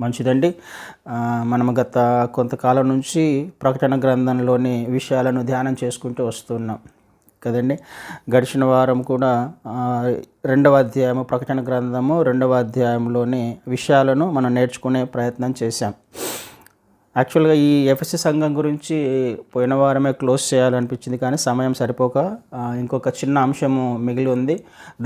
మంచిదండి. మనము గత కొంతకాలం నుంచి ప్రకటన గ్రంథంలోని విషయాలను ధ్యానం చేసుకుంటూ వస్తున్నాం కదండి. గడిచిన వారం కూడా రెండవ అధ్యాయము, ప్రకటన గ్రంథము రెండవ అధ్యాయంలోని విషయాలను మనం నేర్చుకునే ప్రయత్నం చేశాం. యాక్చువల్గా ఈ ఎఫెసీ సంఘం గురించి పోయిన వారమే క్లోజ్ చేయాలనిపించింది, కానీ సమయం సరిపోక ఇంకొక చిన్న అంశము మిగిలి ఉంది.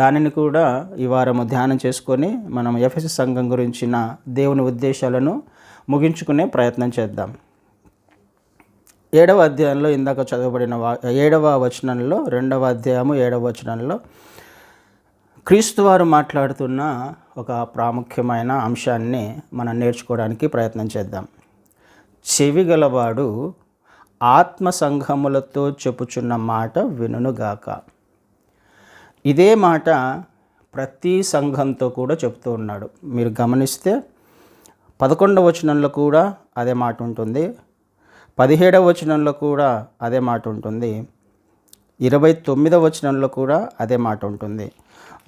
దానిని కూడా ఈ వారము ధ్యానం చేసుకొని మనం ఎఫెసీ సంఘం గురించిన దేవుని ఉద్దేశాలను ముగించుకునే ప్రయత్నం చేద్దాం. 7వ అధ్యాయంలో ఇందాక చదవబడిన 7వ వచనంలో, 2వ అధ్యాయము 7వ వచనంలో క్రీస్తు వారు మాట్లాడుతున్న ఒక ప్రాముఖ్యమైన అంశాన్ని మనం నేర్చుకోవడానికి ప్రయత్నం చేద్దాం. చెవిగలవాడు ఆత్మ సంఘములతో చెప్పుచున్న మాట వినుగాక. ఇదే మాట ప్రతి సంఘంతో కూడా చెప్తూ ఉన్నాడు. మీరు గమనిస్తే 11వ వచనంలో కూడా అదే మాట ఉంటుంది, 17వ వచనంలో కూడా అదే మాట ఉంటుంది, 29వ వచనంలో కూడా అదే మాట ఉంటుంది,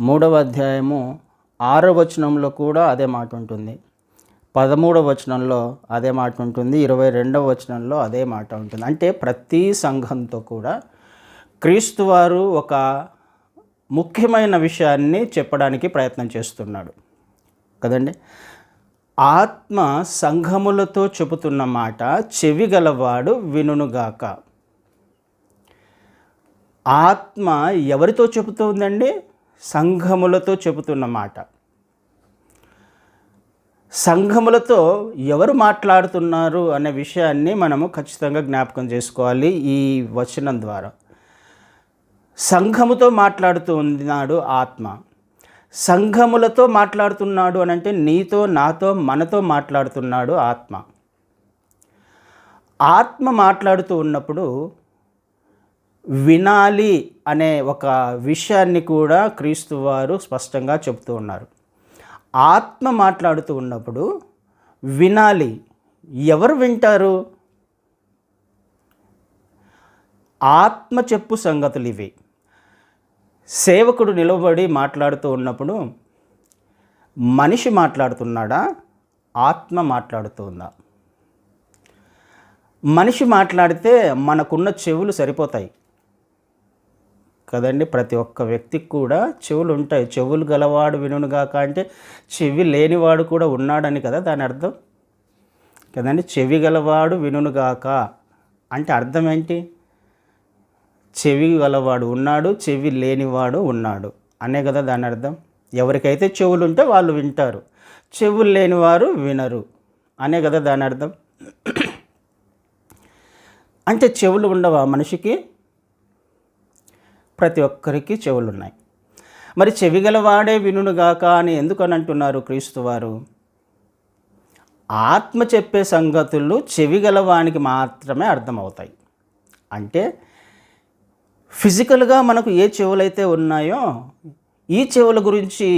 3వ అధ్యాయము 6వ వచనంలో కూడా అదే మాట ఉంటుంది, 13వ వచనంలో అదే మాట ఉంటుంది, 22వ వచనంలో అదే మాట ఉంటుంది. అంటే ప్రతి సంఘంతో కూడా క్రీస్తు వారు ఒక ముఖ్యమైన విషయాన్ని చెప్పడానికి ప్రయత్నం చేస్తున్నాడు కదండి. ఆత్మ సంఘములతో చెబుతున్న మాట చెవిగలవాడు వినుగాక. ఆత్మ ఎవరితో చెబుతుందండి? సంఘములతో చెబుతున్న మాట. సంఘములతో ఎవరు మాట్లాడుతున్నారు అనే విషయాన్ని మనము ఖచ్చితంగా జ్ఞాపకం చేసుకోవాలి. ఈ వచనం ద్వారా సంఘముతో మాట్లాడుతూ ఉన్నాడు ఆత్మ. సంఘములతో మాట్లాడుతున్నాడు అని అంటే నీతో, నాతో, మనతో మాట్లాడుతున్నాడు ఆత్మ. ఆత్మ మాట్లాడుతూ ఉన్నప్పుడు వినాలి అనే ఒక విషయాన్ని కూడా క్రీస్తు వారు స్పష్టంగా చెప్తూ ఉన్నారు. ఆత్మ మాట్లాడుతూ ఉన్నప్పుడు వినాలి. ఎవరు వింటారు? ఆత్మ చెప్పు సంగతులు ఇవి. సేవకుడు నిలబడి మాట్లాడుతూ ఉన్నప్పుడు మనిషి మాట్లాడుతున్నాడా? ఆత్మ మాట్లాడుతుందా? మనిషి మాట్లాడితే మనకున్న చెవులు సరిపోతాయి కదండి. ప్రతి ఒక్క వ్యక్తికి కూడా చెవులు ఉంటాయి. చెవులు గలవాడు వినుగాక అంటే చెవి లేనివాడు కూడా ఉన్నాడని కదా దాని అర్థం కదండి. చెవి గలవాడు వినుగాక అంటే అర్థం ఏంటి? చెవి గలవాడు ఉన్నాడు, చెవి లేనివాడు ఉన్నాడు అనే కదా దాని అర్థం. ఎవరికైతే చెవులు ఉంటే వాళ్ళు వింటారు, చెవులు లేనివారు వినరు అనే కదా దాని అర్థం. అంటే చెవులు ఉండవా మనిషికి? ప్రతి ఒక్కరికి చెవులు ఉన్నాయి. మరి చెవిగలవాడే వినుగాక అని ఎందుకని అంటున్నారు క్రీస్తు వారు? ఆత్మ చెప్పే సంగతులు చెవిగలవానికి మాత్రమే అర్థమవుతాయి. అంటే ఫిజికల్గా మనకు ఏ చెవులైతే ఉన్నాయో ఈ చెవుల గురించి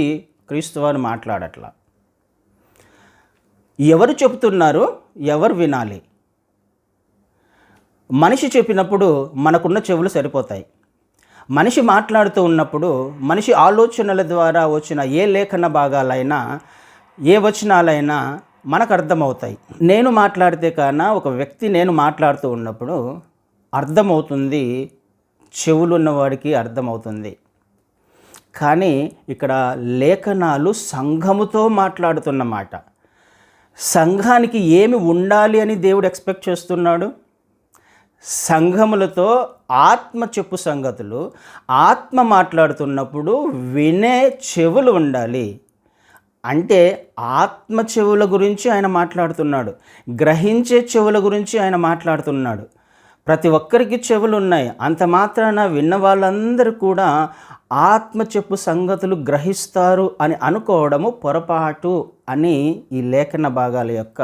క్రీస్తు వారు మాట్లాడట్లా. ఎవరు చెప్తున్నారు, ఎవరు వినాలి? మనిషి చెప్పినప్పుడు మనకున్న చెవులు సరిపోతాయి. మనిషి మాట్లాడుతూ ఉన్నప్పుడు మనిషి ఆలోచనల ద్వారా వచ్చిన ఏ లేఖన భాగాలైనా, ఏ వచనాలైనా మనకు అర్థమవుతాయి. నేను మాట్లాడితే కన్నా ఒక వ్యక్తి నేను మాట్లాడుతూ ఉన్నప్పుడు అర్థమవుతుంది, చెవులు ఉన్నవాడికి అర్థమవుతుంది. కానీ ఇక్కడ లేఖనాలు సంఘముతో మాట్లాడుతున్నమాట. సంఘానికి ఏమి ఉండాలి అని దేవుడు ఎక్స్పెక్ట్ చేస్తున్నాడు? సంఘములతో ఆత్మ చెప్పు సంగతులు. ఆత్మ మాట్లాడుతున్నప్పుడు వినే చెవులు ఉండాలి. అంటే ఆత్మ చెవుల గురించి ఆయన మాట్లాడుతున్నాడు, గ్రహించే చెవుల గురించి ఆయన మాట్లాడుతున్నాడు. ప్రతి ఒక్కరికి చెవులు ఉన్నాయి. అంత మాత్రాన విన్న వాళ్ళందరూ కూడా ఆత్మ చెప్పు సంగతులు గ్రహిస్తారు అని అనుకోవడము పొరపాటు అని ఈ లేఖన భాగాల యొక్క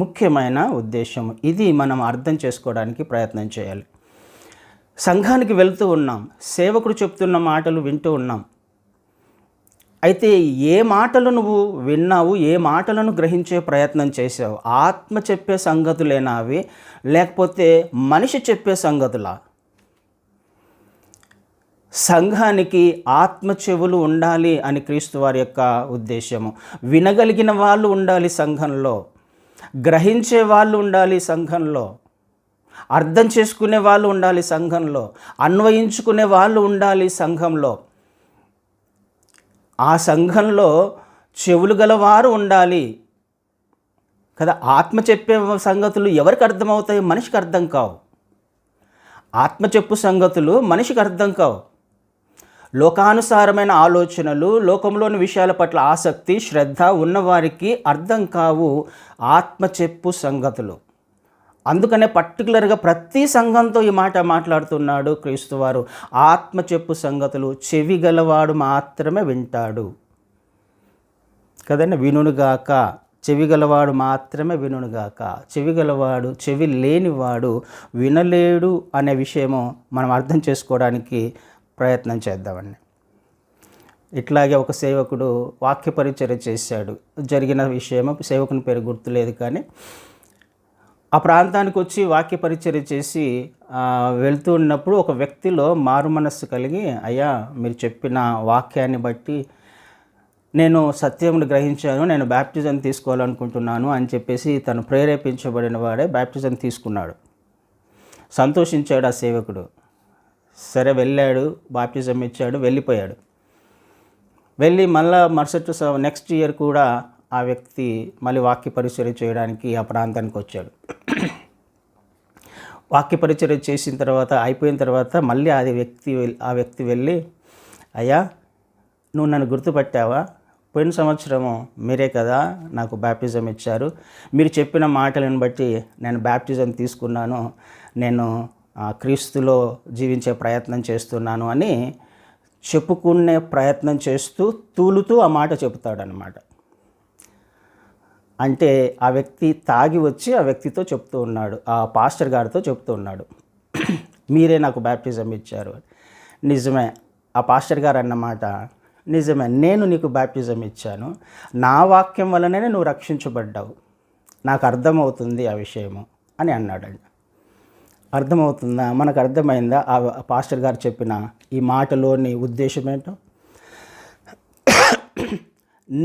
ముఖ్యమైన ఉద్దేశం. ఇది మనం అర్థం చేసుకోవడానికి ప్రయత్నం చేయాలి. సంఘానికి వెళ్తూ ఉన్నాం, సేవకుడు చెప్తున్న మాటలు వింటూ ఉన్నాం. అయితే ఏ మాటలు నువ్వు విన్నావు, ఏ మాటలను గ్రహించే ప్రయత్నం చేసావు? ఆత్మ చెప్పే సంగతులేనా అవి, లేకపోతే మనిషి చెప్పే సంగతులా? సంఘానికి ఆత్మ చెవులు ఉండాలి అని క్రీస్తు వారి యొక్క ఉద్దేశము. వినగలిగిన వాళ్ళు ఉండాలి సంఘంలో, గ్రహించే వాళ్ళు ఉండాలి సంఘంలో, అర్థం చేసుకునే వాళ్ళు ఉండాలి సంఘంలో, అన్వయించుకునే వాళ్ళు ఉండాలి సంఘంలో. ఆ సంఘంలో చెవులు గలవారు ఉండాలి కదా. ఆత్మ చెప్పే సంగతులు ఎవరికి అర్థమవుతాయి? మనిషికి అర్థం కావు. ఆత్మ చెప్పు సంగతులు మనిషికి అర్థం కావు. లోకానుసారమైన ఆలోచనలు, లోకంలోని విషయాల పట్ల ఆసక్తి, శ్రద్ధ ఉన్నవారికి అర్థం కావు ఆత్మ చెప్పు సంగతులు. అందుకనే పర్టికులర్గా ప్రతి సంఘంతో ఈ మాట మాట్లాడుతున్నాడు క్రీస్తు వారు. ఆత్మ చెప్పు సంగతులు చెవి గలవాడు మాత్రమే వింటాడు కదండి. వినుగాక, చెవి గలవాడు మాత్రమే వినుగాక. చెవి గలవాడు, చెవి లేనివాడు వినలేడు అనే విషయము మనం అర్థం చేసుకోవడానికి ప్రయత్నం చేద్దామండి. ఇట్లాగే ఒక సేవకుడు వాక్య పరిచర్య చేశాడు. జరిగిన విషయము సేవకుని పేరు గుర్తులేదు, కానీ ఆ ప్రాంతానికి వచ్చి వాక్య పరిచర్య చేసి వెళ్తూ ఉన్నప్పుడు ఒక వ్యక్తిలో మారు మనస్సు కలిగి, అయ్యా మీరు చెప్పిన వాక్యాన్ని బట్టి నేను సత్యమును గ్రహించాను, నేను బ్యాప్టిజం తీసుకోవాలనుకుంటున్నాను అని చెప్పేసి తను ప్రేరేపించబడిన వాడే బ్యాప్టిజం తీసుకున్నాడు. సంతోషించాడు ఆ సేవకుడు. సరే వెళ్ళాడు, బాప్టిజం ఇచ్చాడు, వెళ్ళిపోయాడు. వెళ్ళి మళ్ళా మరుసటి నెక్స్ట్ ఇయర్ కూడా ఆ వ్యక్తి మళ్ళీ వాక్య పరిచర్య చేయడానికి ఆ ప్రాంతానికి వచ్చాడు. వాక్య పరిచర్య చేసిన తర్వాత అయిపోయిన తర్వాత మళ్ళీ ఆ వ్యక్తి వెళ్ళి, అయ్యా నువ్వు నన్ను గుర్తుపట్టావా? పోయిన సంవత్సరము మీరే కదా నాకు బ్యాప్టిజం ఇచ్చారు, మీరు చెప్పిన మాటలను బట్టి నేను బ్యాప్టిజం తీసుకున్నాను, నేను క్రీస్తులో జీవించే ప్రయత్నం చేస్తున్నాను అని చెప్పుకునే ప్రయత్నం చేస్తూ తూలుతూ ఆ మాట చెప్తాడనమాట. అంటే ఆ వ్యక్తి తాగి వచ్చి ఆ వ్యక్తితో చెప్తూ ఉన్నాడు, ఆ పాస్టర్ గారితో చెప్తూ ఉన్నాడు, మీరే నాకు బ్యాప్టిజం ఇచ్చారు. నిజమే, ఆ పాస్టర్ గారు అన్నమాట నిజమే, నేను నీకు బ్యాప్టిజం ఇచ్చాను, నా వాక్యం వల్లనే నువ్వు రక్షించబడ్డావు, నాకు అర్థమవుతుంది ఆ విషయము అని అన్నాడండి. అర్థమవుతుందా? మనకు అర్థమైందా ఆ పాస్టర్ గారు చెప్పిన ఈ మాటలోని ఉద్దేశం ఏంటో?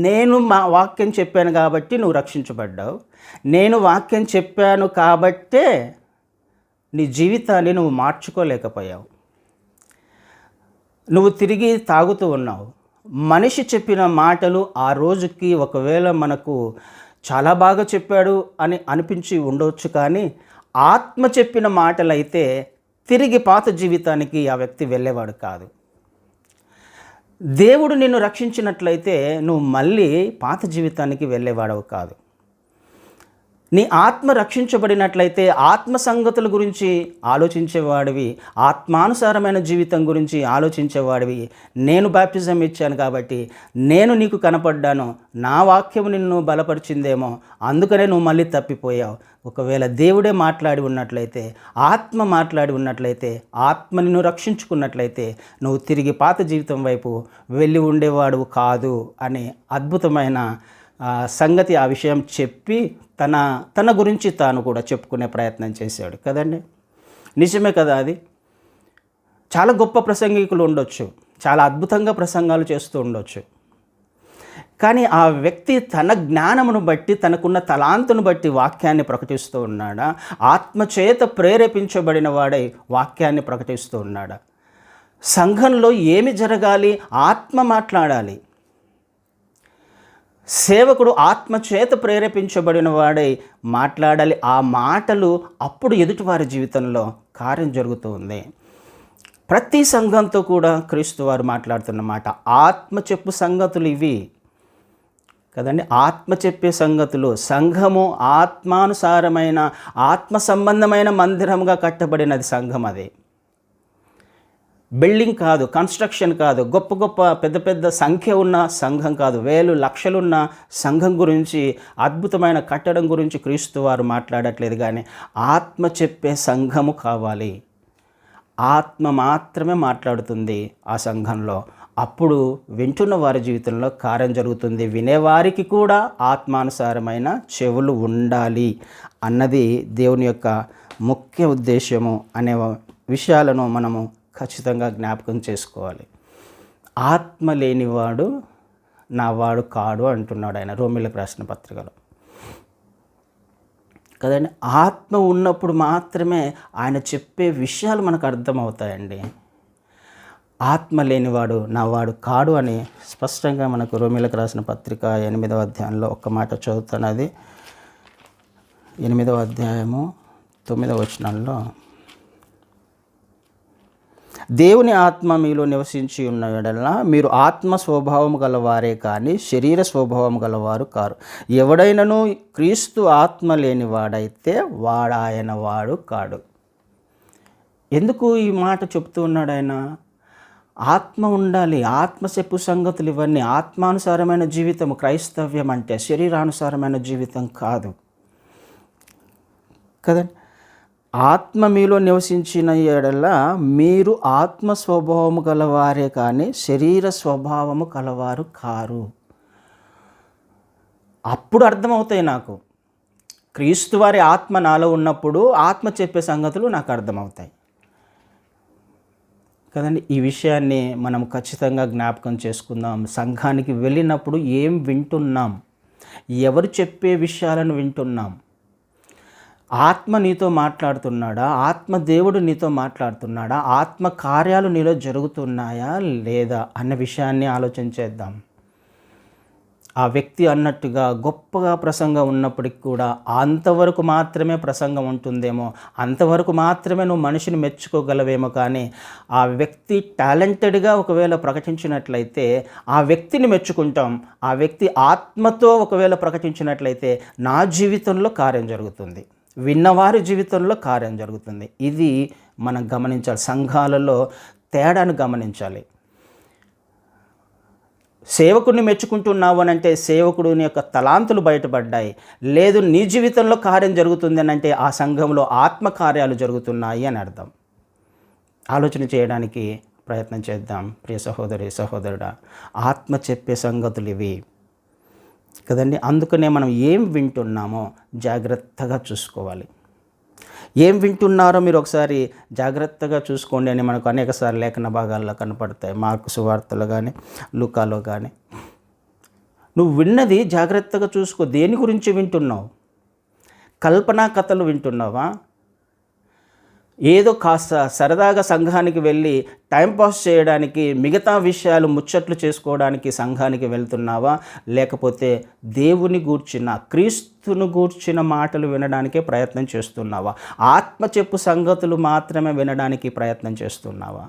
నేను మా వాక్యం చెప్పాను కాబట్టి నువ్వు రక్షించబడ్డావు, నేను వాక్యం చెప్పాను కాబట్టే నీ జీవితాన్ని నువ్వు మార్చుకోలేకపోయావు, నువ్వు తిరిగి తాగుతూ ఉన్నావు. మనిషి చెప్పిన మాటలు ఆ రోజుకి ఒకవేళ మనకు చాలా బాగా చెప్పాడు అని అనిపించి ఉండవచ్చు, కానీ ఆత్మ చెప్పిన మాటలైతే తిరిగి పాత జీవితానికి ఆ వ్యక్తి వెళ్ళేవాడు కాదు. దేవుడు నిన్ను రక్షించినట్లయితే నువ్వు మళ్ళీ పాత జీవితానికి వెళ్ళేవాడవు కాదు. నీ ఆత్మ రక్షించబడినట్లయితే ఆత్మ సంగతుల గురించి ఆలోచించేవాడివి, ఆత్మానుసారమైన జీవితం గురించి ఆలోచించేవాడివి. నేను బాప్టిజం ఇచ్చాను కాబట్టి నేను నీకు కనపడ్డాను, నా వాక్యం నిన్ను బలపరిచిందేమో, అందుకనే నువ్వు మళ్ళీ తప్పిపోయావు. ఒకవేళ దేవుడే మాట్లాడి ఉన్నట్లయితే, ఆత్మ మాట్లాడి ఉన్నట్లయితే, ఆత్మ నిన్ను రక్షించుకున్నట్లయితే నువ్వు తిరిగి పాత జీవితం వైపు వెళ్ళి ఉండేవాడు కాదు అనే అద్భుతమైన సంగతి ఆ విషయం చెప్పి తన గురించి తాను కూడా చెప్పుకునే ప్రయత్నం చేశాడు కదండి. నిజమే కదా. అది చాలా గొప్ప ప్రసంగికులు ఉండొచ్చు, చాలా అద్భుతంగా ప్రసంగాలు చేస్తూ ఉండొచ్చు, కానీ ఆ వ్యక్తి తన జ్ఞానమును బట్టి, తనకున్న తలాంతును బట్టి వాక్యాన్ని ప్రకటిస్తూ ఉన్నాడా? ఆత్మచేత ప్రేరేపించబడిన వాడై వాక్యాన్ని ప్రకటిస్తూ ఉన్నాడా? సంఘంలో ఏమి జరగాలి? ఆత్మ మాట్లాడాలి. సేవకుడు ఆత్మచేత ప్రేరేపించబడిన వాడై మాట్లాడాలి. ఆ మాటలు అప్పుడు ఎదుటివారి జీవితంలో కార్యం జరుగుతూ ఉంది. ప్రతి సంఘంతో కూడా క్రీస్తు వారు మాట్లాడుతున్న మాట ఆత్మ చెప్పు సంగతులు ఇవి కదండి. ఆత్మ చెప్పే సంగతులు. సంఘము ఆత్మానుసారమైన, ఆత్మ సంబంధమైన మందిరంగా కట్టబడినది సంఘం. అది బిల్డింగ్ కాదు, కన్స్ట్రక్షన్ కాదు, గొప్ప గొప్ప పెద్ద పెద్ద సంఖ్య ఉన్న సంఘం కాదు, వేలు లక్షలున్న సంఘం గురించి, అద్భుతమైన కట్టడం గురించి క్రీస్తు వారు మాట్లాడట్లేదు. కానీ ఆత్మ చెప్పే సంఘము కావాలి. ఆత్మ మాత్రమే మాట్లాడుతుంది ఆ సంఘంలో. అప్పుడు వింటున్న వారి జీవితంలో కార్యం జరుగుతుంది. వినేవారికి కూడా ఆత్మానుసారమైన చెవులు ఉండాలి అన్నది దేవుని యొక్క ముఖ్య ఉద్దేశము అనే విషయాలను మనము ఖచ్చితంగా జ్ఞాపకం చేసుకోవాలి. ఆత్మ లేనివాడు నా వాడు కాడు అంటున్నాడు ఆయన రోమీయులకు రాసిన పత్రికలో కదండి. ఆత్మ ఉన్నప్పుడు మాత్రమే ఆయన చెప్పే విషయాలు మనకు అర్థమవుతాయండి. ఆత్మ లేనివాడు నా వాడు కాడు అని స్పష్టంగా మనకు రోమీయులకు రాసిన పత్రిక 8వ అధ్యాయంలో ఒక్క మాట చదువుతాను. అది 8వ అధ్యాయము 9వ వచనంలో, దేవుని ఆత్మ మీలో నివసించి ఉన్న యెడల మీరు ఆత్మ స్వభావం గలవారే కానీ శరీర స్వభావం గలవారు కారు. ఎవడైనను క్రీస్తు ఆత్మ లేనివాడైతే వాడాయన వాడు కాడు. ఎందుకు ఈ మాట చెప్తూ ఉన్నాడు ఆయన? ఆత్మ ఉండాలి. ఆత్మ చెప్పు సంగతులు ఇవన్నీ. ఆత్మానుసారమైన జీవితం క్రైస్తవ్యం అంటే శరీరానుసారమైన జీవితం కాదు కదండి. ఆత్మ మీలో నివసించిన యెడల మీరు ఆత్మ స్వభావము గలవారే కానీ శరీర స్వభావము కలవారు కారు. అప్పుడు అర్థమవుతాయి నాకు. క్రీస్తు వారి ఆత్మ నాలో ఉన్నప్పుడు ఆత్మ చెప్పే సంగతులు నాకు అర్థమవుతాయి కదండి. ఈ విషయాన్ని మనం ఖచ్చితంగా జ్ఞాపకం చేసుకుందాం. సంఘానికి వెళ్ళినప్పుడు ఏం వింటున్నాం, ఎవరు చెప్పే విషయాలను వింటున్నాం, ఆత్మ నీతో మాట్లాడుతున్నాడా, ఆత్మ దేవుడు నీతో మాట్లాడుతున్నాడా, ఆత్మ కార్యాలు నీలో జరుగుతున్నాయా లేదా అన్న విషయాన్ని ఆలోచన చేద్దాం. ఆ వ్యక్తి అన్నట్టుగా గొప్పగా ప్రసంగం ఉన్నప్పటికి కూడా అంతవరకు మాత్రమే ప్రసంగం ఉంటుందేమో, అంతవరకు మాత్రమే నువ్వు మనిషిని మెచ్చుకోగలవేమో. కానీ ఆ వ్యక్తి టాలెంటెడ్గా ఒకవేళ ప్రకటించినట్లయితే ఆ వ్యక్తిని మెచ్చుకుంటాం. ఆ వ్యక్తి ఆత్మతో ఒకవేళ ప్రకటించినట్లయితే నా జీవితంలో కార్యం జరుగుతుంది, విన్నవారి జీవితంలో కార్యం జరుగుతుంది. ఇది మనం గమనించాలి. సంఘాలలో తేడాను గమనించాలి. సేవకుడిని మెచ్చుకుంటున్నావు అని అంటే సేవకుడిని యొక్క తలాంతులు బయటపడ్డాయి. లేదు నీ జీవితంలో కార్యం జరుగుతుంది అని అంటే ఆ సంఘంలో ఆత్మకార్యాలు జరుగుతున్నాయి అని అర్థం. ఆలోచన చేయడానికి ప్రయత్నం చేద్దాం ప్రియ సహోదరి సహోదరుడా. ఆత్మ చెప్పే సంగతులు ఇవి కదండి. అందుకనే మనం ఏం వింటున్నామో జాగ్రత్తగా చూసుకోవాలి. ఏం వింటున్నారో మీరు ఒకసారి జాగ్రత్తగా చూసుకోండి అని మనకు అనేకసార్లు లేఖన భాగాల్లో కనపడతాయి. మార్కు సువార్తలో కానీ లూకాలో కానీ. నువ్వు విన్నది జాగ్రత్తగా చూసుకో. దేని గురించి వింటున్నావు? కల్పనా కథలు వింటున్నావా? ఏదో కాస్త సరదాగా సంఘానికి వెళ్ళి టైంపాస్ చేయడానికి, మిగతా విషయాలు ముచ్చట్లు చేసుకోవడానికి సంఘానికి వెళ్తున్నావా? లేకపోతే దేవుని గూర్చిన, క్రీస్తును గూర్చిన మాటలు వినడానికే ప్రయత్నం చేస్తున్నావా? ఆత్మ చెప్పు సంగతులు మాత్రమే వినడానికి ప్రయత్నం చేస్తున్నావా?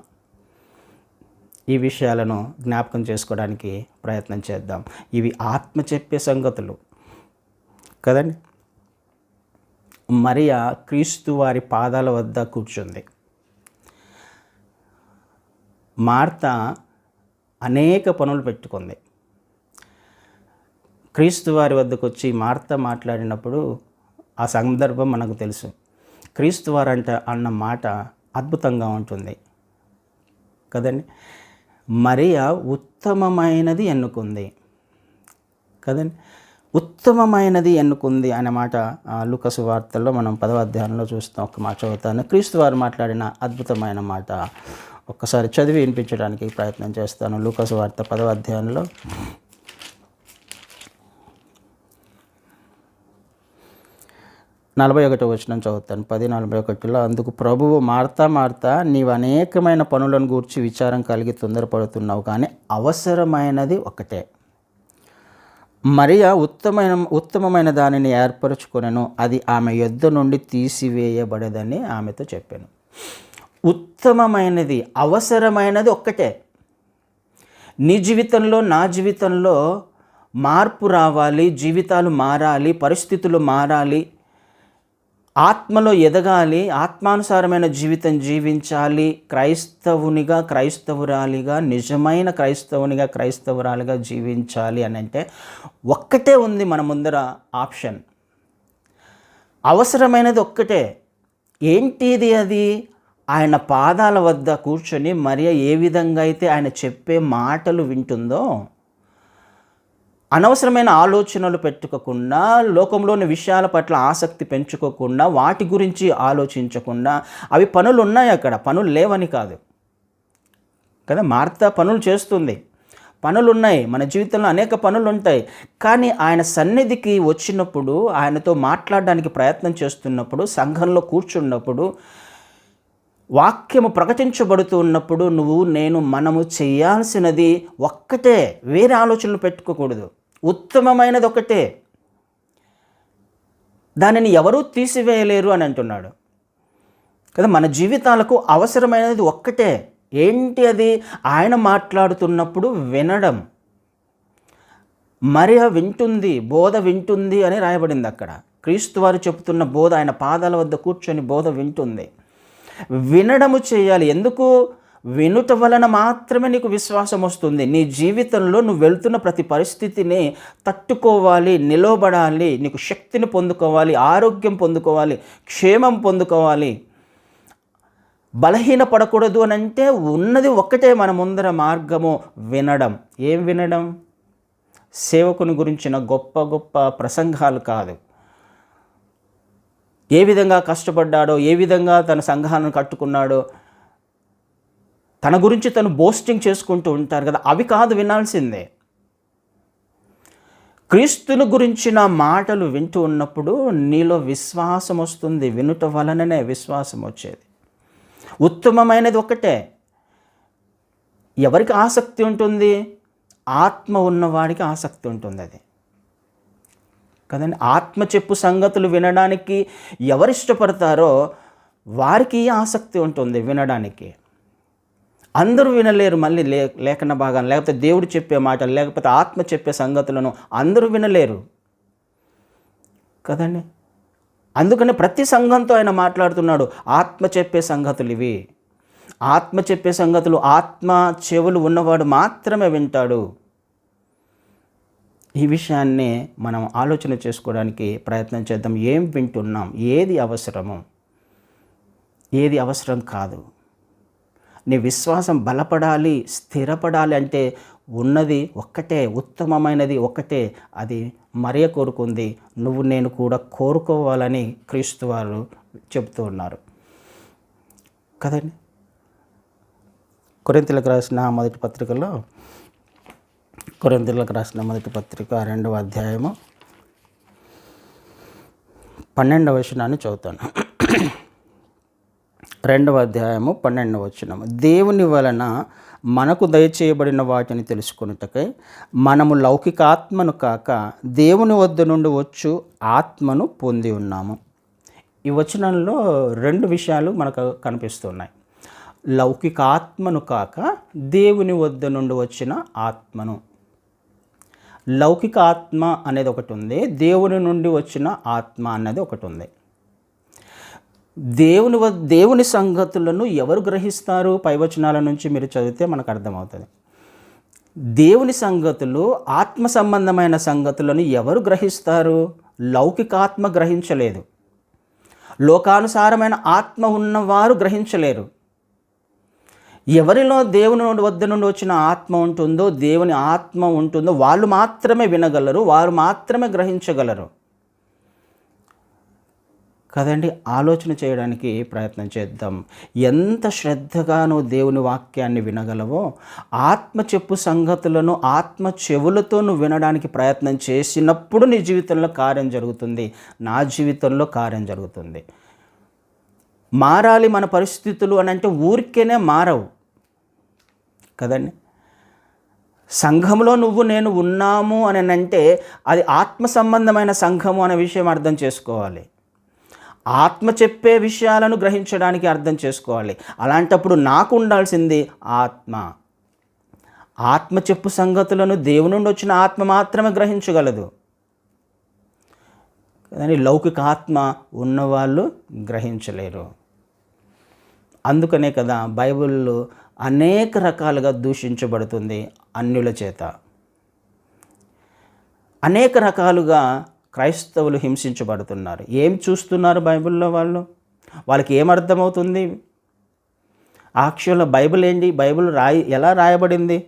ఈ విషయాలను జ్ఞాపకం చేసుకోవడానికి ప్రయత్నం చేద్దాం. ఇవి ఆత్మ చెప్పే సంగతులు కదండి. మరియా క్రీస్తు వారి పాదాల వద్ద కూర్చుంది. మార్త అనేక పనులు పెట్టుకుంది. క్రీస్తు వారి వద్దకు వచ్చి మార్త మాట్లాడినప్పుడు ఆ సందర్భం మనకు తెలుసు. క్రీస్తు వారంట అన్న మాట అద్భుతంగా ఉంటుంది కదండి. మరియా ఉత్తమమైనది ఎన్నుకుంది కదండి. ఉత్తమమైనది ఎన్నుకుంది అనే మాట లూకా సువార్తల్లో మనం 10వ అధ్యాయంలో చూస్తాం. ఒక మాట చదువుతాను. క్రీస్తు వారు మాట్లాడిన అద్భుతమైన మాట ఒక్కసారి చదివి వినిపించడానికి ప్రయత్నం చేస్తాను. లూకా సువార్త 10వ అధ్యాయంలో 41వ వచనం చదువుతాను. 10:41లో, అందుకు ప్రభువు, మార్తా మార్తా, నీవు అనేకమైన పనులను గూర్చి విచారం కలిగి తొందరపడుతున్నావు, కానీ అవసరమైనది ఒకటే. మరియా ఉత్తమమైన దానిని ఏర్పరచుకొనెను, అది ఆమె యొద్ద నుండి తీసివేయబడదని ఆమెతో చెప్పాను. ఉత్తమమైనది, అవసరమైనది ఒక్కటే. నీ జీవితంలో, నా జీవితంలో మార్పు రావాలి, జీవితాలు మారాలి, పరిస్థితులు మారాలి, ఆత్మలో ఎదగాలి, ఆత్మానుసారమైన జీవితం జీవించాలి, క్రైస్తవునిగా, క్రైస్తవురాలిగా, నిజమైన క్రైస్తవునిగా, క్రైస్తవురాలిగా జీవించాలి అని అంటే ఒక్కటే ఉంది మన ముందర ఆప్షన్. అవసరమైనది ఒక్కటే. ఏంటిది అది? ఆయన పాదాల వద్ద కూర్చొని మరియ ఏ విధంగా అయితే ఆయన చెప్పే మాటలు వింటుందో, అనవసరమైన ఆలోచనలు పెట్టుకోకుండా, లోకంలోని విషయాల పట్ల ఆసక్తి పెంచుకోకుండా, వాటి గురించి ఆలోచించకుండా, అవి పనులు ఉన్నాయి అక్కడ, పనులు లేవని కాదు, కదా. మార్త పనులు చేస్తుంది, పనులున్నాయి, మన జీవితంలో అనేక పనులు ఉంటాయి. కానీ ఆయన సన్నిధికి వచ్చినప్పుడు, ఆయనతో మాట్లాడడానికి ప్రయత్నం చేస్తున్నప్పుడు, సంఘంలో కూర్చున్నప్పుడు, వాక్యము ప్రకటించబడుతూ ఉన్నప్పుడు మనము చేయాల్సినది ఒక్కటే, వేరే ఆలోచనలు పెట్టుకోకూడదు. ఉత్తమమైనది ఒకటే, దానిని ఎవరూ తీసివేయలేరు అని అంటున్నాడు కదా. మన జీవితాలకు అవసరమైనది ఒక్కటే. ఏంటి అది? ఆయన మాట్లాడుతున్నప్పుడు వినడం. మరియ వింటుంది, బోధ వింటుంది అని రాయబడింది అక్కడ. క్రీస్తు వారు చెబుతున్న బోధ, ఆయన పాదాల వద్ద కూర్చొని బోధ వింటుంది. వినడము చేయాలి. ఎందుకు? వినుట వలన మాత్రమే నీకు విశ్వాసం వస్తుంది. నీ జీవితంలో నువ్వు వెళ్తున్న ప్రతి పరిస్థితిని తట్టుకోవాలి, నిలబడాలి, నీకు శక్తిని పొందుకోవాలి, ఆరోగ్యం పొందుకోవాలి, క్షేమం పొందుకోవాలి, బలహీనపడకూడదు అని అంటే ఉన్నది ఒక్కటే మన ముందర మార్గము, వినడం. ఏం వినడం? సేవకుని గురించిన గొప్ప గొప్ప ప్రసంగాలు కాదు. ఏ విధంగా కష్టపడ్డాడో, ఏ విధంగా తన సంఘాలను కట్టుకున్నాడో, తన గురించి తను బోస్టింగ్ చేసుకుంటూ ఉంటారు కదా, అవి కాదు వినాల్సిందే. క్రీస్తుని గురించిన మాటలు వింటూ ఉన్నప్పుడు నీలో విశ్వాసం వస్తుంది. వినుట వలననే విశ్వాసం వచ్చేది. ఉత్తమమైనది ఒకటే. ఎవరికి ఆసక్తి ఉంటుంది? ఆత్మ ఉన్నవాడికి ఆసక్తి ఉంటుంది అది కదండి. ఆత్మ చెప్పు సంగతులు వినడానికి ఎవరు ఇష్టపడతారో వారికి ఆసక్తి ఉంటుంది వినడానికి. అందరూ వినలేరు. మళ్ళీ లేఖన భాగాన్ని, లేకపోతే దేవుడు చెప్పే మాటలు, లేకపోతే ఆత్మ చెప్పే సంగతులను అందరూ వినలేరు కదండి. అందుకని ప్రతి సంఘంతో ఆయన మాట్లాడుతున్నాడు. ఆత్మ చెప్పే సంగతులు ఇవి. ఆత్మ చెప్పే సంగతులు ఆత్మ చెవులు ఉన్నవాడు మాత్రమే వింటాడు. ఈ విషయాన్ని మనం ఆలోచన చేసుకోవడానికి ప్రయత్నం చేద్దాం. ఏం వింటున్నాం? ఏది అవసరము, ఏది అవసరం కాదు? నీ విశ్వాసం బలపడాలి, స్థిరపడాలి అంటే ఉన్నది ఒక్కటే, ఉత్తమమైనది ఒక్కటే. అది మరియ కోరుకుంది, నువ్వు నేను కూడా కోరుకోవాలని క్రీస్తు వారు చెబుతూ ఉన్నారు కదండి. కొరింథీయులకు రాసిన మొదటి పత్రికలో, కొరింథీయులకు రాసిన మొదటి పత్రిక 2వ అధ్యాయము 12వ వచనాన్ని చదువుతాను. 2వ అధ్యాయము 12వ వచనం. దేవుని వలన మనకు దయచేయబడిన వాటిని తెలుసుకొనుటకై మనము లౌకిక ఆత్మను కాక దేవుని వద్ద నుండి వచ్చు ఆత్మను పొంది ఉన్నాము. ఈ వచనంలో 2 విషయాలు మనకు కనిపిస్తున్నాయి. లౌకిక ఆత్మను కాక దేవుని వద్ద నుండి వచ్చిన ఆత్మను. లౌకిక ఆత్మ అనేది ఒకటి ఉంది, దేవుని నుండి వచ్చిన ఆత్మ అన్నది ఒకటి ఉంది. దేవుని సంగతులను ఎవరు గ్రహిస్తారు? పై వచనాల నుంచి మీరు చదివితే మనకు అర్థమవుతుంది. దేవుని సంగతులు, ఆత్మ సంబంధమైన సంగతులను ఎవరు గ్రహిస్తారు? లౌకిక ఆత్మ గ్రహించలేదు. లోకానుసారమైన ఆత్మ ఉన్నవారు గ్రహించలేరు. ఎవరిలో దేవుని వద్ద నుండి వచ్చిన ఆత్మ ఉంటుందో, దేవుని ఆత్మ ఉంటుందో వాళ్ళు మాత్రమే వినగలరు, వారు మాత్రమే గ్రహించగలరు కదండి. ఆలోచన చేయడానికి ప్రయత్నం చేద్దాం. ఎంత శ్రద్ధగా నువ్వు దేవుని వాక్యాన్ని వినగలవో, ఆత్మ చెప్పు సంగతులను ఆత్మ చెవులతో నువ్వు వినడానికి ప్రయత్నం చేసినప్పుడు నీ జీవితంలో కార్యం జరుగుతుంది, నా జీవితంలో కార్యం జరుగుతుంది. మారాలి మన పరిస్థితులు అని అంటే ఊరికేనే మారవు కదండి. సంఘంలో నువ్వు నేను ఉన్నాము అని అంటే అది ఆత్మ సంబంధమైన సంఘము అనే విషయం అర్థం చేసుకోవాలి. ఆత్మ చెప్పే విషయాలను గ్రహించడానికి అర్థం చేసుకోవాలి. అలాంటప్పుడు నాకు ఉండాల్సింది ఆత్మ. ఆత్మ చెప్పు సంగతులను దేవుని నుండి వచ్చిన ఆత్మ మాత్రమే గ్రహించగలదు కానీ లౌకిక ఆత్మ ఉన్నవాళ్ళు గ్రహించలేరు. అందుకనే కదా బైబిల్లో అనేక రకాలుగా దూషించబడుతుంది అన్యుల చేత. అనేక రకాలుగా క్రైస్తవులు హింసించబడుతున్నారు. ఏం చూస్తున్నారు బైబిల్లో? వాళ్ళకి ఏమర్థమవుతుంది? యాక్చువల్గా బైబిల్ ఏంటి? బైబిల్ ఎలా రాయబడింది?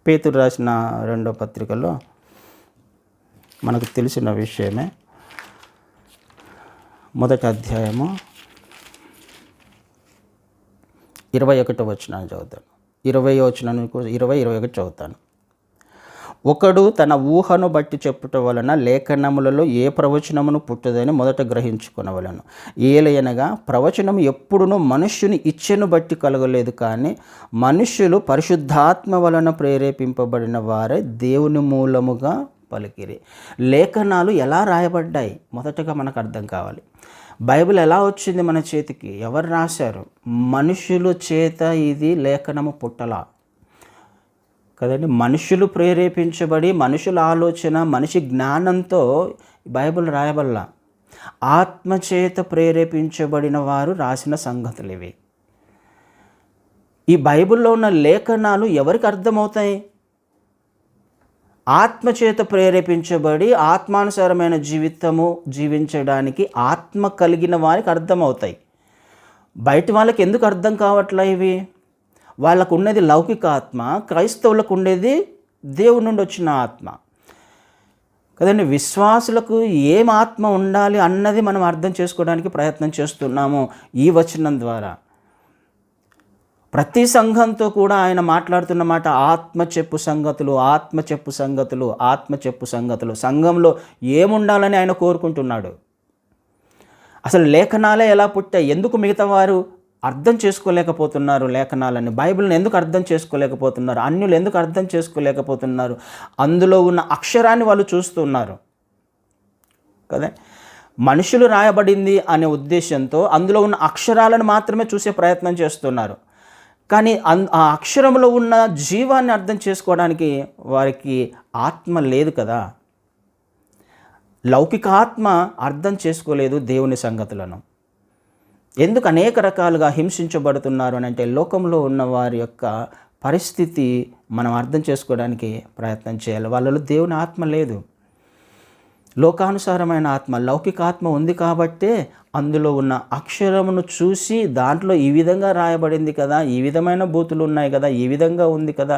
పేతురు రాసిన 2వ పత్రికలో మనకు తెలిసిన విషయమే. 1వ అధ్యాయము 21వ వచనాన్ని చదువుతాను. 20వ వచనాన్ని 21 చదువుతాను. ఒకడు తన ఊహను బట్టి చెప్పుట వలన లేఖనములలో ఏ ప్రవచనమును పుట్టదని మొదట గ్రహించుకొనవలెను. ఏలయనగా ప్రవచనం ఎప్పుడునూ మనుష్యుని ఇచ్ఛను బట్టి కలగలేదు, కానీ మనుష్యులు పరిశుద్ధాత్మ వలన ప్రేరేపింపబడిన వారే దేవుని మూలముగా పలికిరి. లేఖనాలు ఎలా రాయబడ్డాయి మొదటగా మనకు అర్థం కావాలి. బైబిల్ ఎలా వచ్చింది మన చేతికి? ఎవరు రాశారు? మనుషుల చేత ఇది లేఖనము పుట్టలా కదండి. మనుషులు ప్రేరేపించబడి, మనుషుల ఆలోచన, మనిషి జ్ఞానంతో బైబిల్ రాయబల్లా. ఆత్మచేత ప్రేరేపించబడిన వారు రాసిన సంగతులు ఇవి. ఈ బైబిల్లో ఉన్న లేఖనాలు ఎవరికి అర్థమవుతాయి? ఆత్మచేత ప్రేరేపించబడి ఆత్మానుసారమైన జీవితము జీవించడానికి ఆత్మ కలిగిన వారికి అర్థమవుతాయి. బయట వాళ్ళకి ఎందుకు అర్థం కావట్లే ఇవి? వాళ్ళకు ఉన్నది లౌకిక ఆత్మ, క్రైస్తవులకు ఉండేది దేవుడి నుండి వచ్చిన ఆత్మ కదండి. విశ్వాసులకు ఏం ఆత్మ ఉండాలి అన్నది మనం అర్థం చేసుకోవడానికి ప్రయత్నం చేస్తున్నాము ఈ వచనం ద్వారా. ప్రతి సంఘంతో కూడా ఆయన మాట్లాడుతున్న మాట ఆత్మ చెప్పు సంగతులు, ఆత్మ చెప్పు సంగతులు, ఆత్మ చెప్పు సంగతులు. సంఘంలో ఏముండాలని ఆయన కోరుకుంటున్నాడు. అసలు లేఖనాలే ఎలా పుట్టాయి? ఎందుకు మిగతా వారు అర్థం చేసుకోలేకపోతున్నారు లేఖనాలని? బైబిల్ని ఎందుకు అర్థం చేసుకోలేకపోతున్నారు? అన్యులు ఎందుకు అర్థం చేసుకోలేకపోతున్నారు? అందులో ఉన్న అక్షరాన్ని వాళ్ళు చూస్తున్నారు కదా. మనుషులు రాయబడింది అనే ఉద్దేశంతో అందులో ఉన్న అక్షరాలను మాత్రమే చూసే ప్రయత్నం చేస్తున్నారు. కానీ ఆ అక్షరంలో ఉన్న జీవాన్ని అర్థం చేసుకోవడానికి వారికి ఆత్మ లేదు కదా. లౌకిక ఆత్మ అర్థం చేసుకోలేదు దేవుని సంగతులను. ఎందుకు అనేక రకాలుగా హింసించబడుతున్నారు అని అంటే, లోకంలో ఉన్న వారి యొక్క పరిస్థితి మనం అర్థం చేసుకోవడానికి ప్రయత్నం చేయాలి. వాళ్ళలో దేవుని ఆత్మ లేదు, లోకానుసారమైన ఆత్మ, లౌకిక ఆత్మ ఉంది. కాబట్టే అందులో ఉన్న అక్షరమును చూసి దాంట్లో ఈ విధంగా రాయబడింది కదా, ఈ విధమైన బూతులు ఉన్నాయి కదా, ఈ విధంగా ఉంది కదా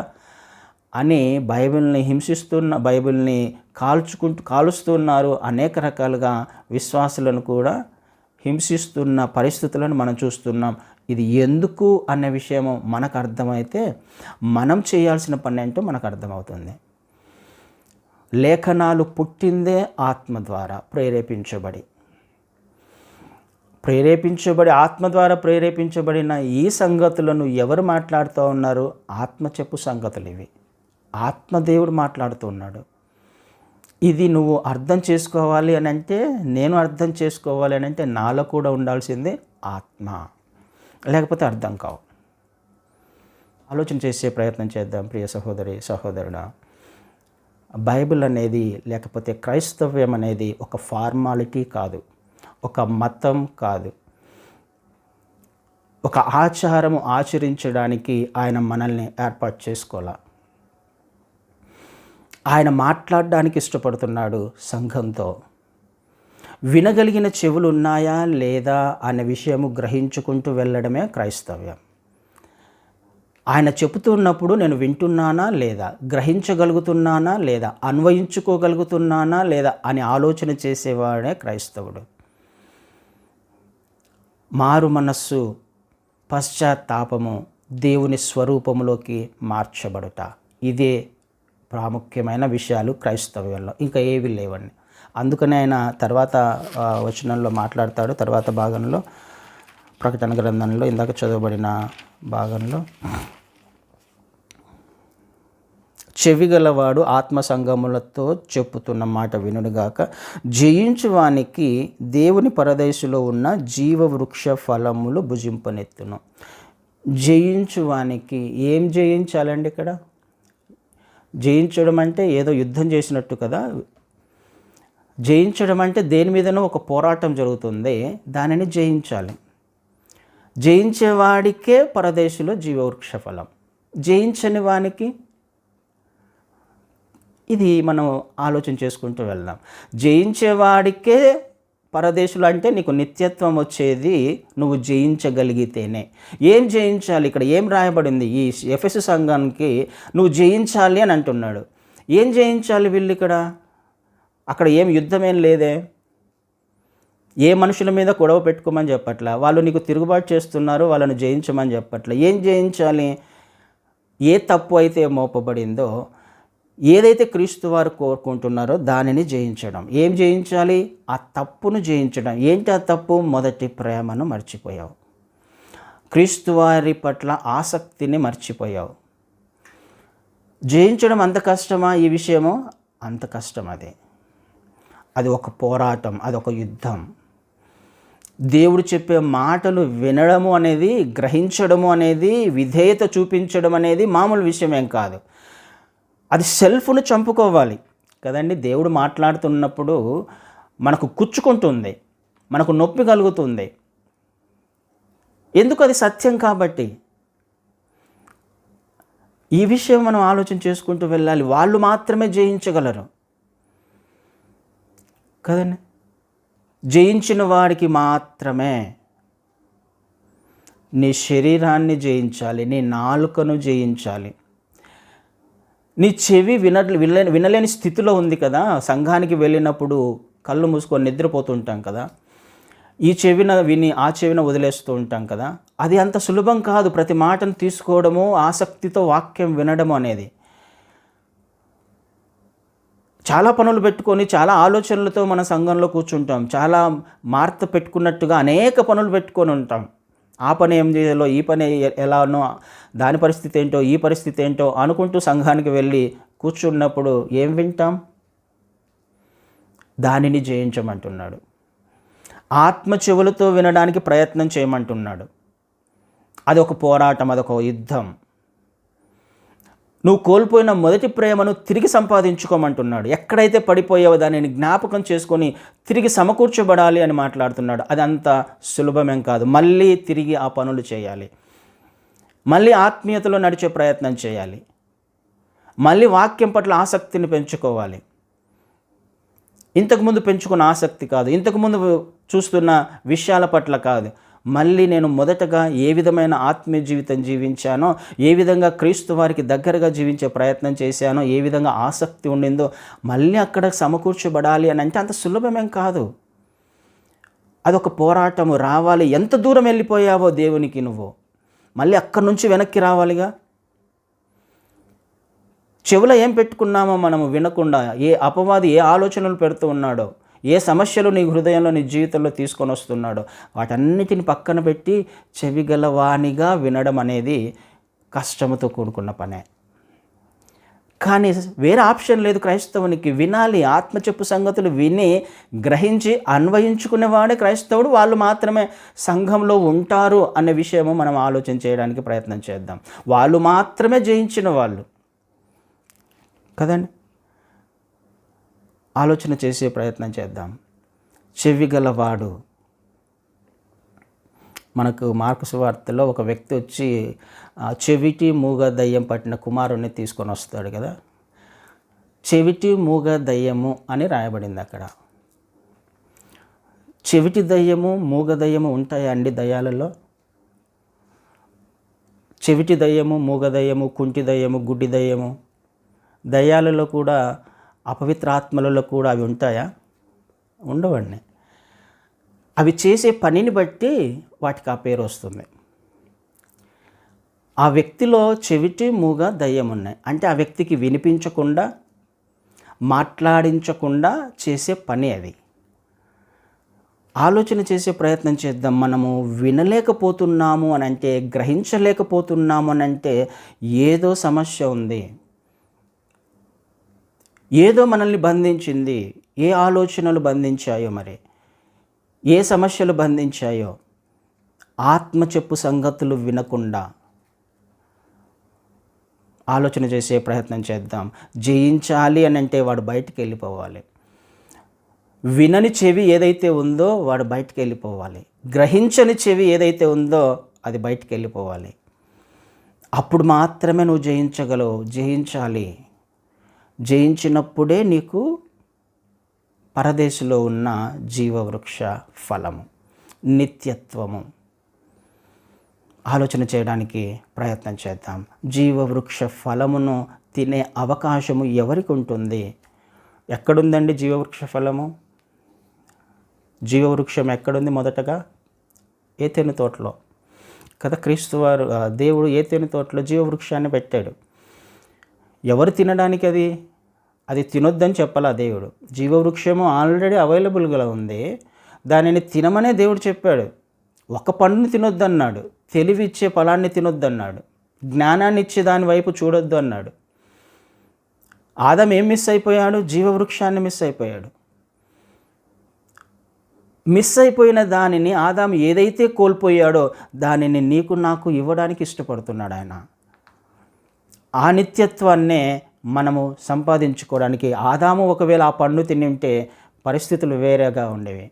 అని బైబిల్ని బైబిల్ని కాలుస్తున్నారు. అనేక రకాలుగా విశ్వాసులను కూడా హింసిస్తున్న పరిస్థితులను మనం చూస్తున్నాం. ఇది ఎందుకు అనే విషయం మనకు అర్థమైతే మనం చేయాల్సిన పని ఏంటో మనకు అర్థమవుతుంది. లేఖనాలు పుట్టిందే ఆత్మ ద్వారా ప్రేరేపించబడి ఆత్మ ద్వారా ప్రేరేపించబడిన ఈ సంగతులను ఎవరు మాట్లాడుతూ ఉన్నారు? ఆత్మ చెప్పు సంగతులు ఇవి. ఆత్మదేవుడు మాట్లాడుతూ ఉన్నాడు. ఇది నువ్వు అర్థం చేసుకోవాలి అని అంటే, నేను అర్థం చేసుకోవాలి అని అంటే నాలో కూడా ఉండాల్సిందే ఆత్మ, లేకపోతే అర్థం కావు. ఆలోచన చేసే ప్రయత్నం చేద్దాం ప్రియ సహోదరి సహోదరుడా. బైబిల్ అనేది లేకపోతే క్రైస్తవ్యం అనేది ఒక ఫార్మాలిటీ కాదు, ఒక మతం కాదు, ఒక ఆచారము ఆచరించడానికి ఆయన మనల్ని ఏర్పాటు చేసుకోవాలా. ఆయన మాట్లాడడానికి ఇష్టపడుతున్నాడు సంఘంతో. వినగలిగిన చెవులు ఉన్నాయా లేదా అనే విషయము గ్రహించుకుంటూ వెళ్ళడమే క్రైస్తవ్యం. ఆయన చెబుతున్నప్పుడు నేను వింటున్నానా లేదా, గ్రహించగలుగుతున్నానా లేదా, అన్వయించుకోగలుగుతున్నానా లేదా అని ఆలోచన చేసేవాడే క్రైస్తవుడు. మారు మనస్సు, పశ్చాత్తాపము, దేవుని స్వరూపములోకి మార్చబడుట, ఇదే ప్రాముఖ్యమైన విషయాలు క్రైస్తవ్యంలో. ఇంకా ఏవి లేవండి. అందుకనే ఆయన తర్వాత వచనంలో మాట్లాడతాడు. తర్వాత భాగంలో ప్రకటన గ్రంథంలో ఇందాక చదవబడిన భాగంలో, చెవిగలవాడు ఆత్మ సంగములతో చెప్పుతున్న మాట వినుగాక, జయించువానికి దేవుని పరదేశులో ఉన్న జీవవృక్ష ఫలములు భుజింపనెత్తును. జయించువానికి ఏం జయించాలండి? ఇక్కడ జయించడం అంటే ఏదో యుద్ధం చేసినట్టు కదా. జయించడం అంటే దేని మీదనో ఒక పోరాటం జరుగుతుంది, దానిని జయించాలి. జయించేవాడికే పరదేశులో జీవవృక్ష ఫలం, జయించని వానికి ఇది మనం ఆలోచన చేసుకుంటూ వెళ్దాం. జయించేవాడికే పరదేశులు అంటే నీకు నిత్యత్వం వచ్చేది నువ్వు జయించగలిగితేనే. ఏం జయించాలి? ఇక్కడ ఏం రాయబడింది? ఈ ఎఫెసు సంఘానికి నువ్వు జయించాలి అని అంటున్నాడు. ఏం జయించాలి వీళ్ళు ఇక్కడ? అక్కడ ఏం యుద్ధమేం లేదే. ఏ మనుషుల మీద గొడవ పెట్టుకోమని చెప్పట్లా, వాళ్ళు నీకు తిరుగుబాటు చేస్తున్నారు, వాళ్ళను జయించమని చెప్పట్లా. ఏం జయించాలి? ఏ తప్పు అయితే మోపబడిందో, ఏదైతే క్రీస్తు వారు కోరుకుంటున్నారో దానిని జయించడం. ఏం జయించాలి? ఆ తప్పును జయించడం. ఏంటి ఆ తప్పు? మొదటి ప్రేమను మర్చిపోయావు. క్రీస్తు వారి పట్ల ఆసక్తిని మర్చిపోయావు. జయించడం అంత కష్టమా? ఈ విషయము అంత కష్టం. అది ఒక పోరాటం, అదొక యుద్ధం. దేవుడు చెప్పే మాటలు వినడము అనేది, గ్రహించడము అనేది, విధేయత చూపించడం అనేది మామూలు విషయమేం కాదు. అది సెల్ఫ్ను చంపుకోవాలి కదండి. దేవుడు మాట్లాడుతున్నప్పుడు మనకు కుచ్చుకుంటుంది, మనకు నొప్పి కలుగుతుంది. ఎందుకు? అది సత్యం కాబట్టి. ఈ విషయం మనం ఆలోచన చేసుకుంటూ వెళ్ళాలి. వాళ్ళు మాత్రమే జయించగలరు కదండి. జయించిన వాడికి మాత్రమే. నీ శరీరాన్ని జయించాలి, నీ నాలుకను జయించాలి. నీ చెవి వినలేని స్థితిలో ఉంది కదా. సంఘానికి వెళ్ళినప్పుడు కళ్ళు మూసుకొని నిద్రపోతుంటాం కదా. ఈ చెవిన విని ఆ చెవిన వదిలేస్తూ ఉంటాం కదా. అది అంత సులభం కాదు. ప్రతి మాటను తీసుకోవడము, ఆసక్తితో వాక్యం వినడము అనేది. చాలా పనులు పెట్టుకొని, చాలా ఆలోచనలతో మన సంఘంలో కూర్చుంటాం. చాలా మార్త పెట్టుకున్నట్టుగా అనేక పనులు పెట్టుకొని ఉంటాం. ఆ పని ఏం చేయాలో, ఈ పని ఎలానో, దాని పరిస్థితి ఏంటో, ఈ పరిస్థితి ఏంటో అనుకుంటూ సంఘానికి వెళ్ళి కూర్చున్నప్పుడు ఏం వింటాం? దానిని జయించమంటున్నాడు. ఆత్మ చెవులతో వినడానికి ప్రయత్నం చేయమంటున్నాడు. అదొక పోరాటం, అదొక యుద్ధం. నువ్వు కోల్పోయిన మొదటి ప్రేమను తిరిగి సంపాదించుకోమంటున్నాడు. ఎక్కడైతే పడిపోయావో దానిని జ్ఞాపకం చేసుకొని తిరిగి సమకూర్చబడాలి అని మాట్లాడుతున్నాడు. అదంత సులభమేం కాదు. మళ్ళీ తిరిగి ఆ పనులు చేయాలి. మళ్ళీ ఆత్మీయతలో నడిచే ప్రయత్నం చేయాలి. మళ్ళీ వాక్యం పట్ల ఆసక్తిని పెంచుకోవాలి. ఇంతకుముందు పెంచుకున్న ఆసక్తి కాదు, ఇంతకుముందు చూస్తున్న విషయాల పట్ల కాదు. మళ్ళీ నేను మొదటగా ఏ విధమైన ఆత్మీయ జీవితం జీవించానో, ఏ విధంగా క్రీస్తు వారికి దగ్గరగా జీవించే ప్రయత్నం చేశానో, ఏ విధంగా ఆసక్తి ఉండిందో మళ్ళీ అక్కడ సమకూర్చబడాలి అని అంటే అంత సులభమేం కాదు. అదొక పోరాటము. రావాలి. ఎంత దూరం వెళ్ళిపోయావో దేవునికి నువ్వు, మళ్ళీ అక్కడి నుంచి వెనక్కి రావాలిగా. చెవులో ఏం పెట్టుకున్నామో మనము వినకుండా, ఏ అపవాది ఏ ఆలోచనలు పెడుతూ ఉన్నాడో, ఏ సమస్యలు నీ హృదయంలో, నీ జీవితంలో తీసుకొని వస్తున్నాడో వాటన్నిటిని పక్కన పెట్టి చెవిగలవానిగా వినడం అనేది కష్టంతో కూడుకున్న పనే. కానీ వేరే ఆప్షన్ లేదు క్రైస్తవునికి. వినాలి. ఆత్మ చెప్పు సంగతులు విని గ్రహించి అన్వయించుకునేవాడే క్రైస్తవుడు. వాళ్ళు మాత్రమే సంఘంలో ఉంటారు అనే విషయము మనం ఆలోచన చేయడానికి ప్రయత్నం చేద్దాం. వాళ్ళు మాత్రమే జయించిన వాళ్ళు కదండి. ఆలోచన చేసే ప్రయత్నం చేద్దాం. చెవిగలవాడు. మనకు మార్కు సువార్తలో ఒక వ్యక్తి వచ్చి చెవిటి మూగ దయ్యం పట్టిన కుమారుణ్ణి తీసుకొని వస్తాడు కదా. చెవిటి మూగ దయ్యము అని రాయబడింది అక్కడ. చెవిటి దయ్యము, మూగ దయ్యము ఉంటాయా అండి దయ్యాలలో? చెవిటి దయ్యము, మూగ దయ్యము, కుంటి దయ్యము, గుడ్డి దయ్యము, దయ్యాలలో కూడా, అపవిత్ర ఆత్మలలో కూడా అవి ఉంటాయా? ఉండవండి. అవి చేసే పనిని బట్టి వాటికి ఆ పేరు వస్తుంది. ఆ వ్యక్తిలో చెవిటి మూగ దయ్యం ఉన్నాయి అంటే ఆ వ్యక్తికి వినిపించకుండా, మాట్లాడించకుండా చేసే పని అది. ఆలోచన చేసే ప్రయత్నం చేద్దాం. మనము వినలేకపోతున్నాము అని అంటే, గ్రహించలేకపోతున్నాము అని అంటే ఏదో సమస్య ఉంది. ఏదో మనల్ని బంధించింది. ఏ ఆలోచనలు బంధించాయో, మరి ఏ సమస్యలు బంధించాయో. ఆత్మ చెప్పు సంగతులు వినకుండా ఆలోచన చేసే ప్రయత్నం చేద్దాం. జయించాలి అని అంటే వాడు బయటికి వెళ్ళిపోవాలి. వినని చెవి ఏదైతే ఉందో వాడు బయటికి వెళ్ళిపోవాలి. గ్రహించని చెవి ఏదైతే ఉందో అది బయటికి వెళ్ళిపోవాలి. అప్పుడు మాత్రమే నువ్వు జయించగలవు. జయించాలి. జయించినప్పుడే నీకు పరదేశంలో ఉన్న జీవవృక్ష ఫలము, నిత్యత్వము. ఆలోచన చేయడానికి ప్రయత్నం చేద్దాం. జీవవృక్ష ఫలమును తినే అవకాశము ఎవరికి ఉంటుంది? ఎక్కడుందండి జీవవృక్ష ఫలము? జీవవృక్షం ఎక్కడుంది? మొదటగా ఏదెను తోటలో కదా. క్రీస్తు వారు దేవుడు ఏదెను తోటలో జీవవృక్షాన్ని పెట్టాడు. ఎవరు తినడానికి అది తినొద్దని చెప్పాలా దేవుడు? జీవవృక్షము ఆల్రెడీ అవైలబుల్గా ఉంది, దానిని తినమనే దేవుడు చెప్పాడు. ఒక పండుని తినొద్దన్నాడు, తెలివిచ్చే ఫలాన్ని తినొద్దన్నాడు, జ్ఞానాన్ని ఇచ్చే దాని వైపు చూడొద్దు అన్నాడు. ఆదాం ఏం మిస్ అయిపోయాడు? జీవవృక్షాన్ని మిస్ అయిపోయాడు. మిస్ అయిపోయిన దానిని ఆదాం ఏదైతే కోల్పోయాడో దానిని నీకు నాకు ఇవ్వడానికి ఇష్టపడుతున్నాడు ఆయన. ఆ నిత్యత్వాన్నే మనము సంపాదించుకోవడానికి ఆదాము ఒకవేళ ఆ పండు తిని ఉంటే పరిస్థితులు వేరేగా ఉండేవి.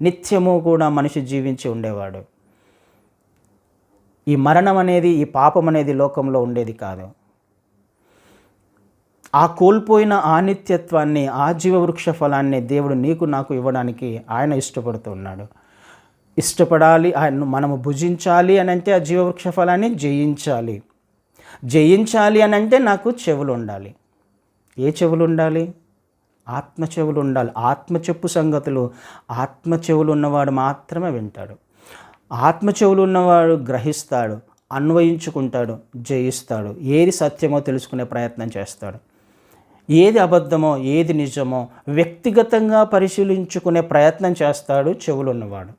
నిత్యము కూడా మనిషి జీవించి ఉండేవాడు. ఈ మరణం అనేది, ఈ పాపం అనేది లోకంలో ఉండేది కాదు. ఆ కోల్పోయిన ఆ నిత్యత్వాన్ని, ఆ జీవవృక్ష ఫలాన్ని దేవుడు నీకు నాకు ఇవ్వడానికి ఆయన ఇష్టపడుతూ ఉన్నాడు. ఇష్టపడాలి, ఆయన మనము భుజించాలి అని అంటే ఆ జీవవృక్ష ఫలాన్ని జయించాలి. జయించాలి అని అంటే నాకు చెవులు ఉండాలి. ఏ చెవులు ఉండాలి? ఆత్మ చెవులు ఉండాలి. ఆత్మ చెప్పు సంగతులు ఆత్మ చెవులు ఉన్నవాడు మాత్రమే వింటాడు. ఆత్మ చెవులు ఉన్నవాడు గ్రహిస్తాడు, అన్వయించుకుంటాడు, జయిస్తాడు. ఏది సత్యమో తెలుసుకునే ప్రయత్నం చేస్తాడు. ఏది అబద్ధమో ఏది నిజమో వ్యక్తిగతంగా పరిశీలించుకునే ప్రయత్నం చేస్తాడు చెవులు ఉన్నవాడు.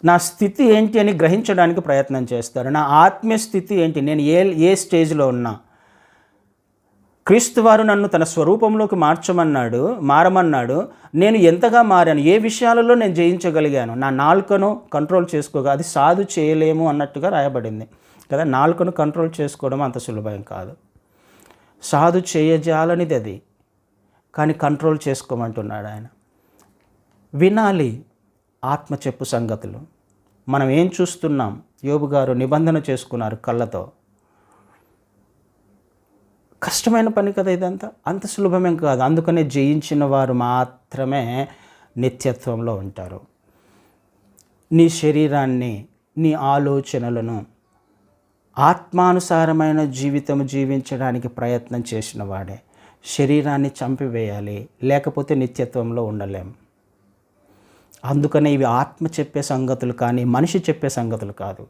నా స్థితి ఏంటి అని గ్రహించడానికి ప్రయత్నం చేస్తాడు. నా ఆత్మీయ స్థితి ఏంటి, నేను ఏ స్టేజ్లో ఉన్నా. క్రీస్తు వారు నన్ను తన స్వరూపంలోకి మారమన్నాడు. నేను ఎంతగా మారాను, ఏ విషయాలలో నేను జయించగలిగాను. నా నాలుకను కంట్రోల్ చేసుకోగా అది సాధు చేయలేము అన్నట్టుగా రాయబడింది కదా. నాలుకను కంట్రోల్ చేసుకోవడం అంత సులభం కాదు. సాధు చేయజాలనిది అది, కానీ కంట్రోల్ చేసుకోమంటున్నాడు ఆయన. వినాలి ఆత్మ చెప్పు సంగతులు. మనం ఏం చూస్తున్నాం? యోబు గారు నిబంధన చేసుకున్నారు కళ్ళతో. కష్టమైన పని కదా ఇదంతా, అంత సులభమేం కాదు. అందుకనే జయించిన వారు మాత్రమే నిత్యత్వంలో ఉంటారు. నీ శరీరాన్ని, నీ ఆలోచనలను ఆత్మానుసారమైన జీవితం జీవించడానికి ప్రయత్నం చేసిన వాడే శరీరాన్ని చంపివేయాలి, లేకపోతే నిత్యత్వంలో ఉండలేం. అందుకనే ఇవి ఆత్మ చెప్పే సంగతులు కానీ మనిషి చెప్పే సంగతులు కాదు.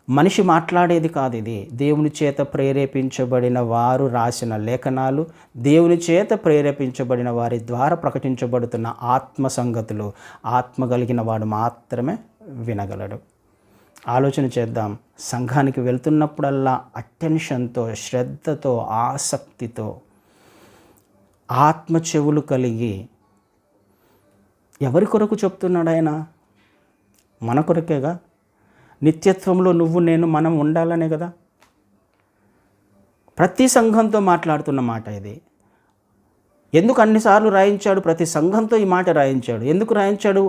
మనిషి మాట్లాడేది కాదు. ఇది దేవుని చేత ప్రేరేపించబడిన వారు రాసిన లేఖనాలు, దేవుని చేత ప్రేరేపించబడిన వారి ద్వారా ప్రకటించబడుతున్న ఆత్మ సంగతులు. ఆత్మ కలిగిన వాడు మాత్రమే వినగలడు. ఆలోచన చేద్దాం. సంఘానికి వెళ్తున్నప్పుడల్లా అటెన్షన్తో, శ్రద్ధతో, ఆసక్తితో, ఆత్మ చెవులు కలిగి ఎవరి కొరకు చెప్తున్నాడు ఆయన? మన కొరకేగా. నిత్యత్వంలో నువ్వు నేను మనం ఉండాలనే కదా. ప్రతి సంఘంతో మాట్లాడుతున్న మాట ఇది. ఎందుకు అన్నిసార్లు రాయించాడు? ప్రతి సంఘంతో ఈ మాట రాయించాడు. ఎందుకు రాయించాడు?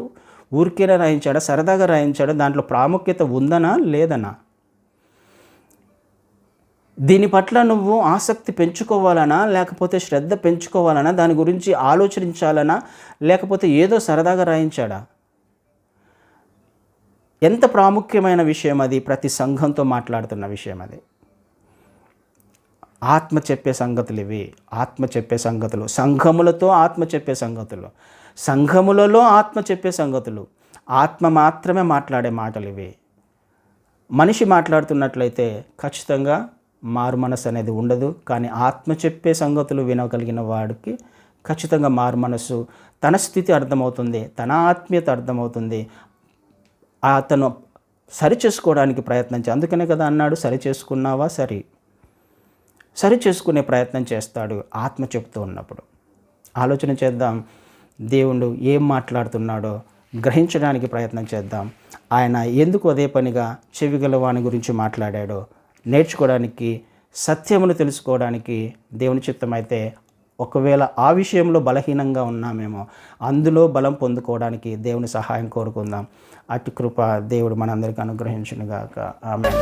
ఊరికేనా రాయించాడా? సరదాగా రాయించాడా? దాంట్లో ప్రాముఖ్యత ఉందనా లేదనా? దీని పట్ల నువ్వు ఆసక్తి పెంచుకోవాలనా, లేకపోతే శ్రద్ధ పెంచుకోవాలనా, దాని గురించి ఆలోచించాలనా, లేకపోతే ఏదో సరదాగా రాయించాడా? ఎంత ప్రాముఖ్యమైన విషయం అది. ప్రతి సంఘంతో మాట్లాడుతున్న విషయం అది. ఆత్మ చెప్పే సంగతులు ఇవి. ఆత్మ చెప్పే సంగతులు, సంఘములతో ఆత్మ చెప్పే సంగతులు, సంఘములలో ఆత్మ చెప్పే సంగతులు. ఆత్మ మాత్రమే మాట్లాడే మాటలు ఇవి. మనిషి మాట్లాడుతున్నట్లయితే ఖచ్చితంగా మారు మనసు అనేది ఉండదు. కానీ ఆత్మ చెప్పే సంగతులు వినగలిగిన వాడికి ఖచ్చితంగా మారు మనసు, తన స్థితి అర్థమవుతుంది, తన ఆత్మీయత అర్థమవుతుంది. అతను సరి చేసుకోవడానికి ప్రయత్నించి, అందుకనే కదా అన్నాడు, సరి చేసుకున్నావా? సరి చేసుకునే ప్రయత్నం చేస్తాడు ఆత్మ చెప్తూ ఉన్నప్పుడు. ఆలోచన చేద్దాం. దేవుడు ఏం మాట్లాడుతున్నాడో గ్రహించడానికి ప్రయత్నం చేద్దాం. ఆయన ఎందుకు అదే పనిగా చెవిగలవాని గురించి మాట్లాడాడో నేర్చుకోవడానికి, సత్యమును తెలుసుకోవడానికి దేవుని చిత్తమైతే, ఒకవేళ ఆ విషయంలో బలహీనంగా ఉన్నామేమో అందులో బలం పొందుకోవడానికి దేవుని సహాయం కోరుకుందాం. అటు కృప దేవుడు మనందరికీ అనుగ్రహించునుగాక. ఆమేన్.